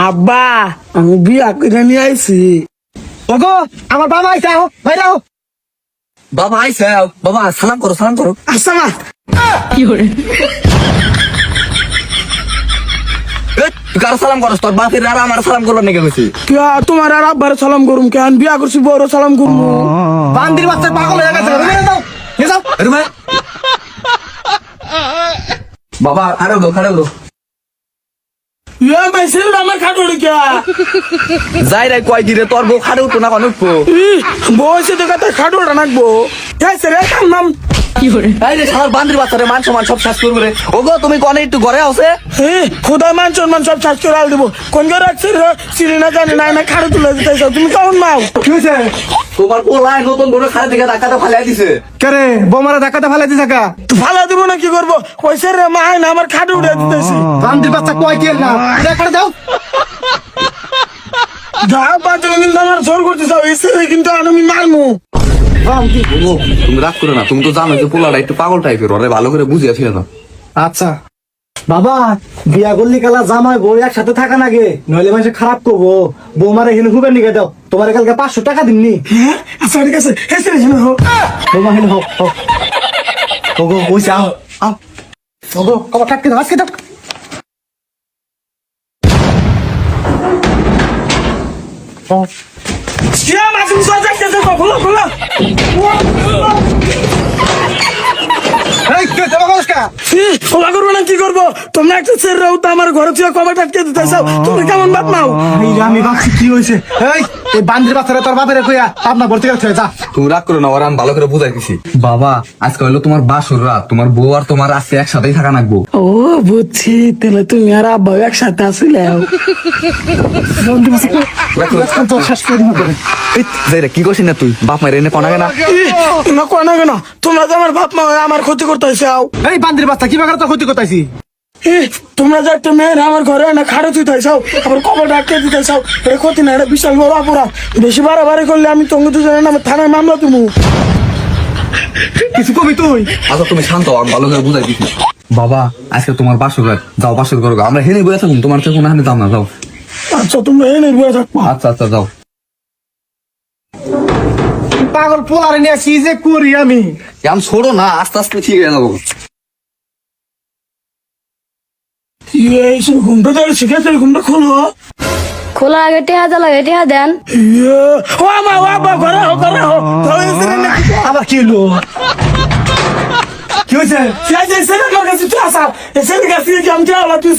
আব্বা আমি বিয়া করে নিয়ে আইছি। ওগো আমার বাবা আইছে, আও বাইরে আও। বাবা আইছে, বাবা সালাম করো, সালাম করো। আসা মা কার সালাম করো? তোর বাপের আর আমার সালাম করবার নাকি গেছি? তোমার আর আব্বার সালাম করুম কেন? বিয়া করছি বড় সালাম করবো। বান্দির বাচ্চা পাগল হয়ে গেছে, বেরিয়ে যাও, নিয়ে যাও। বাবা খাড়াও দো, খাড়াও দো। আমার খাটো রেখা যাই রে কয় দিরে তোর বউ খাড়ে উঠো না কেন উঠবো? বয়সে দেখা তাই খাটোটা নাকবো। নাম এই যে সারা বান্দির বাচ্চারে মান সম্মান সব শেষ করবে রে। ওগো তুমি কনে একটু ঘরে আছে? খোদা মান সম্মান সব শেষ করে আল দেবো। কোন ঘরে রাখছি চিনি না জানি না খাড়ে তুলে দিতে তুমি কেমন মাও? কি হয়েছে? তোমার পোলায় নতুন বড় খাড়ে থেকে ধাক্কাটা ফালাই দিছে। কেরে বৌমারা ধাক্কাতে ফেলে দিছে কা? ফালা দিব না কি করবো? কইছে রে মা না আমার খাটে উঠে দিতেছি। বান্দির বাচ্চা কয় কি না, এখানে যাও। যা বাচ্চা কিন্তু আমার জোর করতে চাও এসে কিন্তু আমি মারমু। তুমি রাগ করো না, তুমি তো জানো যে পোলাটা একটু পাগল টাইপের, ওরে ভালো করে বুঝিয়ে ফিরে দাও। আচ্ছা বাবা, বিয়া করলি কালা জামাই বউ একসাথে থাকা নাগে, নইলে মানুষ খারাপ করবো। বৌমারে হেন হুবের নিকে দাও, তোমার কালকে 500 টাকা দিমনি। হ্যাঁ আচ্ছা ঠিক আছে এসে বৌমা হেন হোক হোক। ওগো ওইসে আও আও। ওগো কবা কাটকে দাও, আজকে দাও। এই কে দেবা কসকা? খোলা করবো না কি করবো? তোমরা একটা ছেড়ে রাও তো আমার ঘরে থেকে কবে টাটকে দিতে চাও? তুমি কেমন বাপ নাও? আমি ভাবছি কি হয়েছে। এই বান্দির বাচ্চারা তোর বাপের কইয়া আপনার ভর্তি করতে যা। তুমি রাগ করো না, ওরা আমি ভালো করে বুঝাই দিছি। বাবা আজকে হলো তোমার বাসর রাত, তোমার বউ আর তোমার আজকে একসাথেই থাকা নাকবো। ও বুঝছি, তাহলে তুমি আর আব্বা একসাথে আসলে কি করছিস না তুই? বাপ মায়ের এনে কনাগে না তোমরা কয় না কেন? তোমরা তো আমার বাপ মা হয়ে আমার ক্ষতি করতে চাও। এই বান্দির বাচ্চা কি বাগার তো ক্ষতি করতেছি। তোমরা যে একটা মেয়ের আমার ঘরে না খাড়ে তুই চাও, আবার কবে ডাকতে দিতে চাও, এটা ক্ষতি না, এটা বিশাল বড় অপরাধ। বেশি বাড়াবাড়ি করলে আমি তোমাকে দুজনের নামে থানায় মামলা তুমি। কিছু কবি তুই? আচ্ছা তুমি শান্ত হও, আমি ভালো করে বুঝাই দিছি। বাবা আজকে তোমার বাসর রাত, যাও বাসর করো, আমরা হেনে বয়ে থাকুন, তোমার থেকে কোনো হানি দাম না, যাও। আচ্ছা তোমরা এনে বয়ে থাকবো। আচ্ছা আচ্ছা যাও। পাগল পোলারে নিয়ে আসি যে করি আমি। আমি ছোড়ো না, আস্তে আস্তে ঠিক হয়ে যাবো। ঘুমটা তো শিখেছে, ঘুমটা খোলো। খোলা আগে টেহা যা লাগে টেহা দেন। ও মা ও বাবা ঘরে হো ঘরে হো। আবার কি হলো? কি হয়েছে? এসে কাছে তুই আসা, এসে কাছে আমি যাওয়া তুই